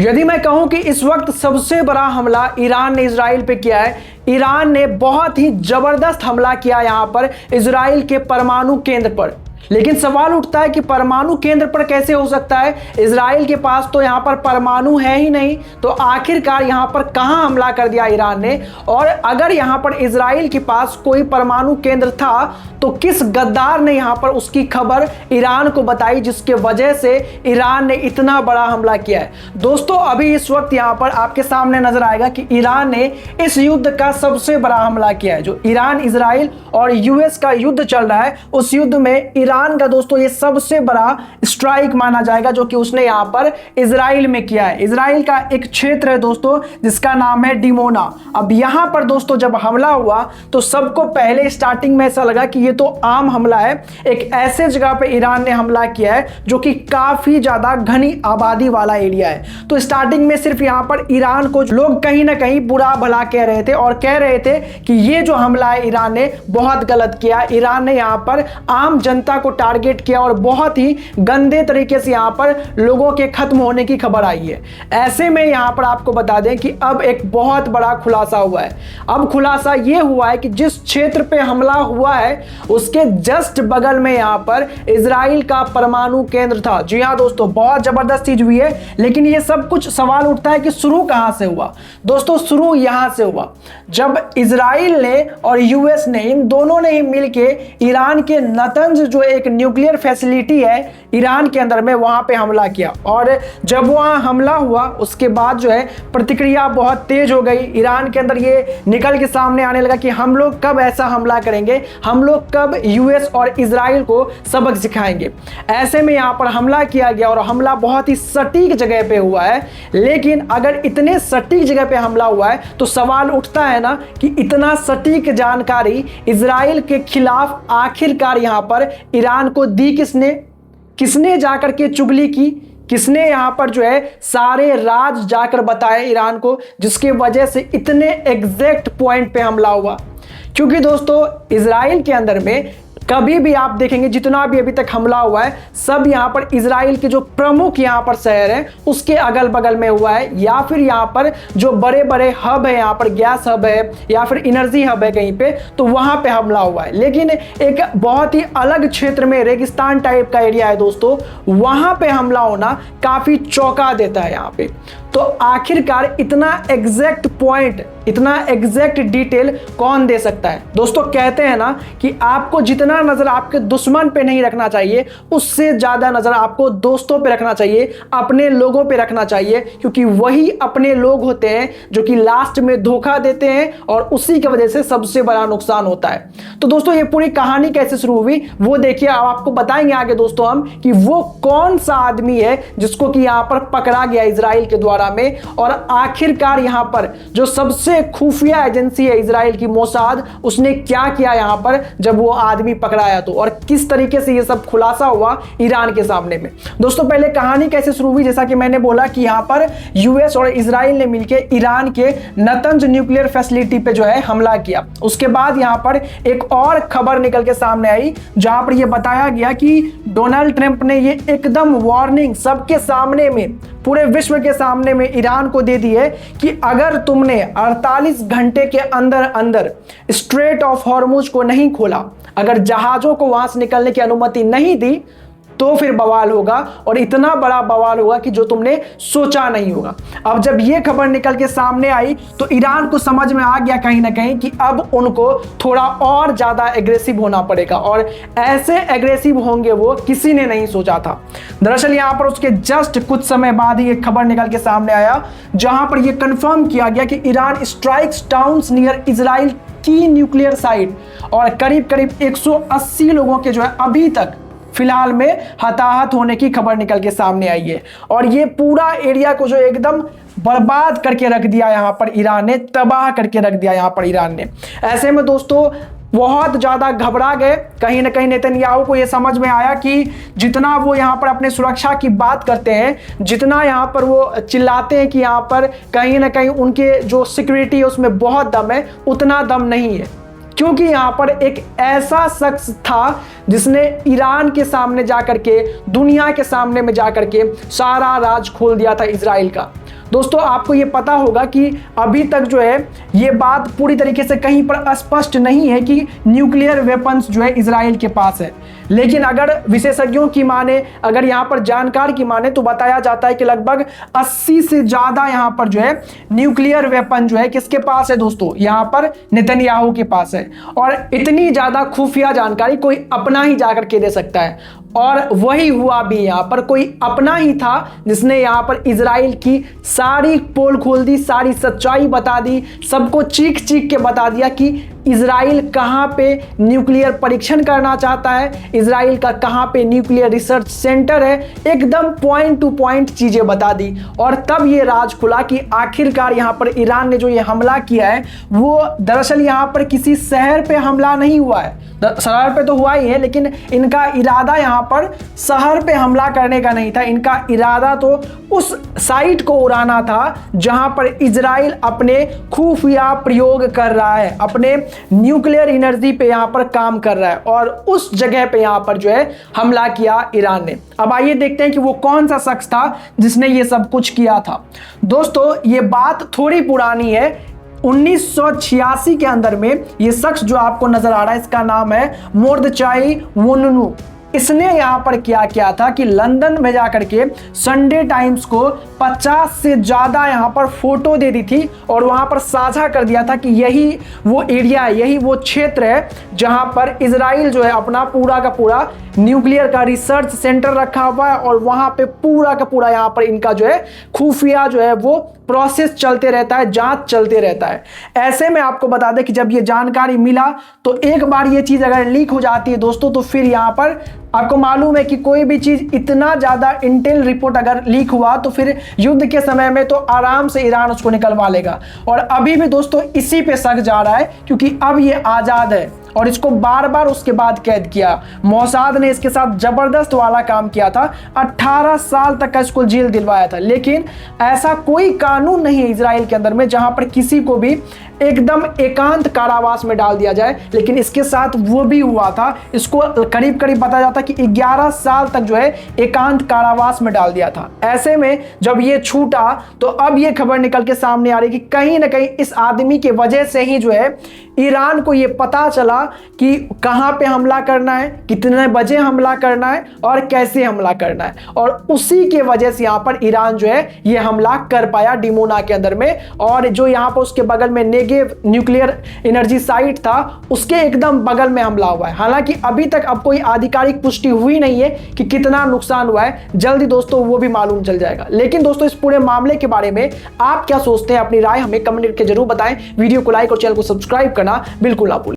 यदि मैं कहूं कि इस वक्त सबसे बड़ा हमला ईरान ने इजराइल पे किया है, ईरान ने बहुत ही जबरदस्त हमला किया यहां पर इजराइल के परमाणु केंद्र पर। लेकिन सवाल उठता है कि परमाणु केंद्र पर कैसे हो सकता है? इजराइल के पास तो यहां पर परमाणु है ही नहीं, तो आखिरकार यहां पर कहां हमला कर दिया ईरान ने? और अगर यहां पर इजराइल के पास कोई परमाणु केंद्र था तो किस गद्दार ने यहां पर उसकी खबर ईरान को बताई, जिसके वजह से ईरान ने इतना बड़ा हमला किया है? दोस्तों, अभी इस वक्त यहां पर आपके सामने नजर आएगा कि ईरान ने इस युद्ध का सबसे बड़ा हमला किया है। जो ईरान, इजराइल और यूएस का युद्ध चल रहा है, उस युद्ध में ईरान का दोस्तों ये सबसे बड़ा स्ट्राइक माना जाएगा जो कि उसने यहां पर इजराइल में किया है। इजराइल का एक क्षेत्र है दोस्तों जिसका नाम है डिमोना। अब यहां पर दोस्तों जब हमला हुआ तो सबको पहले स्टार्टिंग में ऐसा लगा कि ये तो आम हमला है, एक ऐसे जगह पे ईरान ने हमला किया है जो कि काफी ज्यादा घनी आबादी वाला एरिया है। तो स्टार्टिंग में सिर्फ यहां पर ईरान को लोग कहीं ना कहीं बुरा भला कह रहे थे और कह रहे थे कि ये जो हमला है ईरान ने बहुत गलत किया। ईरान ने यहां पर आम जनता को टारगेट किया और बहुत ही गंदे तरीके से यहां पर लोगों के खत्म होने की खबर आई है। ऐसे में यहां पर आपको बता दें कि अब एक बहुत बड़ा खुलासा हुआ है। अब खुलासा यह हुआ है कि जिस क्षेत्र पे हमला हुआ है उसके जस्ट बगल में यहां पर इजराइल का परमाणु केंद्र था। जी हां दोस्तों, बहुत जबरदस्त चीज हुई है। लेकिन यह सब कुछ सवाल उठता है कि शुरू कहां से हुआ? दोस्तों, शुरू यहां से हुआ जब इजराइल ने और यूएस ने, इन दोनों ने ही मिलकर ईरान के नतंज जो एक न्यूक्लियर फैसिलिटी है ईरान के अंदर में, वहां पे हमला किया। और जब वहां हमला हुआ उसके बाद जो है प्रतिक्रिया बहुत तेज हो गई। ईरान के अंदर ये निकल के सामने आने लगा कि हम लोग कब ऐसा हमला करेंगे, हम लोग कब यूएस और इजराइल को सबक सिखाएंगे। ऐसे में यहां पर हमला किया गया और हमला बहुत ही सटीक जगह पे हुआ है। लेकिन अगर इतने सटीक जगह पे हमला हुआ है तो सवाल उठता है ना कि इतना सटीक जानकारी इजराइल के खिलाफ आखिरकार यहां पर ईरान को दी किसने जाकर के चुगली की? किसने यहां पर जो है सारे राज जाकर बताए ईरान को, जिसकी वजह से इतने एग्जैक्ट पॉइंट पे हमला हुआ? क्योंकि दोस्तों इजराइल के अंदर में कभी भी आप देखेंगे जितना भी अभी तक हमला हुआ है सब यहां पर इजराइल के जो प्रमुख यहां पर शहर हैं उसके अगल बगल में हुआ है, या फिर यहां पर जो बड़े बड़े हब है, यहां पर गैस हब है या फिर एनर्जी हब है कहीं पे, तो वहां पे हमला हुआ है। लेकिन एक बहुत ही अलग क्षेत्र में रेगिस्तान टाइप का एरिया है दोस्तों, वहां पे हमला होना काफी चौंका देता है यहां पे। तो आखिरकार इतना एग्जैक्ट पॉइंट, इतना एग्जैक्ट डिटेल कौन दे सकता है? दोस्तों कहते हैं ना कि आपको जितना नजर आपके दुश्मन पे नहीं रखना चाहिए, उससे ज्यादा नजर आपको दोस्तों पे रखना चाहिए, अपने लोगों पे रखना चाहिए, क्योंकि वही अपने लोग होते हैं जो कि लास्ट में धोखा देते हैं और उसी की वजह से सबसे बड़ा नुकसान होता है। तो दोस्तों ये पूरी कहानी कैसे शुरू हुई वो देखिए, अब आपको बताएंगे आगे दोस्तों हम कि वो कौन सा आदमी है जिसको कि यहां पर पकड़ा गया इजराइल के द्वारा में, और आखिरकार यहां पर जो सबसे खुफिया एजेंसी है इजराइल की, मोसाद, उसने क्या किया यहां पर जब वो आदमी पकड़ाया तो, और किस तरीके से ये सब खुलासा हुआ ईरान के सामने में। दोस्तों पहले कहानी कैसे शुरू हुई, जैसा कि मैंने बोला कि यहां पर यूएस और इजराइल ने मिलकर ईरान के नतंज न्यूक्लियर फैसिलिटी पे जो है हमला किया। उसके बाद यहां पर एक और खबर निकल के सामने आई जहां पर यह बताया गया कि डोनाल्ड ट्रंप ने ये एकदम वार्निंग सबके सामने में, पूरे विश्व के सामने में ईरान को दे दी है कि अगर तुमने 48 घंटे के अंदर अंदर स्ट्रेट ऑफ हॉर्मुज को नहीं खोला, अगर जहाजों को वहां से निकलने की अनुमति नहीं दी, तो फिर बवाल होगा, और इतना बड़ा बवाल होगा कि जो तुमने सोचा नहीं होगा। अब जब ये खबर निकल के सामने आई तो ईरान को समझ में आ गया कहीं ना कहीं कि अब उनको थोड़ा और ज्यादा एग्रेसिव होना पड़ेगा, और ऐसे एग्रेसिव होंगे वो किसी ने नहीं सोचा था। दरअसल यहां पर उसके जस्ट कुछ समय बाद ही एक खबर निकल के सामने आया जहां पर यह कंफर्म किया गया कि Iran strikes towns near Israel की न्यूक्लियर साइट, और करीब करीब 180 लोगों के जो है अभी तक फिलहाल में हताहत होने की खबर निकल के सामने आई है। और ये पूरा एरिया को जो एकदम बर्बाद करके रख दिया यहां पर ईरान ने, तबाह करके रख दिया यहां पर ईरान ने। ऐसे में दोस्तों बहुत ज्यादा घबरा गए। कहीं ना कहीं नेतन्याहू को यह समझ में आया कि जितना वो यहाँ पर अपने सुरक्षा की बात करते हैं, जितना यहाँ पर वो चिल्लाते हैं कि यहाँ पर कहीं ना कहीं उनके जो सिक्योरिटी है उसमें बहुत दम है, उतना दम नहीं है। क्योंकि यहां पर एक ऐसा शख्स था जिसने ईरान के सामने जाकर के, दुनिया के सामने में जाकर के सारा राज खोल दिया था इजराइल का। दोस्तों आपको ये पता होगा कि अभी तक जो है ये बात पूरी तरीके से कहीं पर स्पष्ट नहीं है कि न्यूक्लियर वेपन्स जो है इजराइल के पास है, लेकिन अगर विशेषज्ञों की माने, अगर यहाँ पर जानकार की माने तो बताया जाता है कि लगभग 80 से ज़्यादा यहाँ पर जो है न्यूक्लियर वेपन जो है किसके पास है दोस्तों, यहाँ पर नेतन्याहू के पास है। और इतनी ज़्यादा खुफिया जानकारी कोई अपना ही जाकर के दे सकता है, और वही हुआ भी। यहाँ पर कोई अपना ही था जिसने यहाँ पर इजराइल की सारी पोल खोल दी, सारी सच्चाई बता दी, सबको चीख चीख के बता दिया कि इजराइल कहाँ पे न्यूक्लियर परीक्षण करना चाहता है, इजराइल का कहाँ पे न्यूक्लियर रिसर्च सेंटर है, एकदम पॉइंट टू पॉइंट चीजें बता दी। और तब ये राज खुला कि आखिरकार यहाँ पर ईरान ने जो ये हमला किया है वो दरअसल यहाँ पर किसी शहर पे हमला नहीं हुआ है। शहर पे तो हुआ ही है, लेकिन इनका इरादा यहाँ पर शहर पे हमला करने का नहीं था। इनका इरादा तो उस साइट को उड़ाना था जहां पर इजराइल अपने खुफिया प्रयोग कर रहा है, अपने न्यूक्लियर एनर्जी पे यहाँ पर काम कर रहा है, और उस जगह पे यहाँ पर जो है हमला किया ईरान ने। अब आइए देखते हैं कि वो कौन सा शख्स था जिसने ये सब कुछ किया था। दोस्तों ये बात थोड़ी पुरानी है, 1986 के अंदर में ये शख्स जो आपको नजर आ रहा है इसका नाम है मोर्दचाई वोननू। इसने यहां पर क्या किया था कि लंदन में जाकर के संडे टाइम्स को 50 से ज्यादा यहां पर फोटो दे दी थी और वहां पर साझा कर दिया था कि यही वो एरिया है, यही वो क्षेत्र है जहां पर इजराइल जो है अपना पूरा का पूरा न्यूक्लियर का रिसर्च सेंटर रखा हुआ है, और वहां पे पूरा का पूरा यहां पर इनका जो है खुफिया जो है वो प्रोसेस चलते रहता है, जांच चलते रहता है। ऐसे में आपको बता दें कि जब ये जानकारी मिला तो एक बार ये चीज अगर लीक हो जाती है दोस्तों तो फिर यहाँ पर आपको मालूम है कि कोई भी चीज इतना ज्यादा इंटेल रिपोर्ट अगर लीक हुआ तो फिर युद्ध के समय में तो आराम से ईरान उसको निकलवा लेगा। और अभी भी दोस्तों इसी पे शक जा रहा है क्योंकि अब ये आजाद है और इसको बार बार उसके बाद कैद किया। मोसाद ने इसके साथ जबरदस्त वाला काम किया था, 18 साल तक का इसको जेल दिलवाया था, लेकिन ऐसा कोई कानून नहीं है इजराइल के अंदर में जहां पर किसी को भी एकदम एकांत कारावास में डाल दिया जाए, लेकिन इसके साथ वो भी हुआ था। इसको करीब करीब बताया जाता कि 11 साल तक जो है एकांत कारावास में डाल दिया था। ऐसे में जब ये छूटा तो अब ये खबर निकल के सामने आ रही कि कहीं ना कहीं इस आदमी के वजह से ही जो है ईरान को ये पता चला कि कहां पे हमला करना है, कितने बजे हमला करना है और कैसे हमला करना है, और उसी के वजह से यहां पर ईरान जो है ये हमला कर पाया डिमोना के अंदर में। और जो यहां पर उसके बगल में नेगेव न्यूक्लियर एनर्जी साइट था उसके एकदम बगल में हमला हुआ है। हालांकि अभी तक अब कोई आधिकारिक पुष्टि हुई नहीं है कि कितना नुकसान हुआ है, जल्दी दोस्तों वो भी मालूम चल जाएगा। लेकिन दोस्तों इस पूरे मामले के बारे में आप क्या सोचते हैं, अपनी राय हमें कमेंट करके जरूर बताएं। वीडियो को लाइक और चैनल को सब्सक्राइब करना बिल्कुल ना भूलें।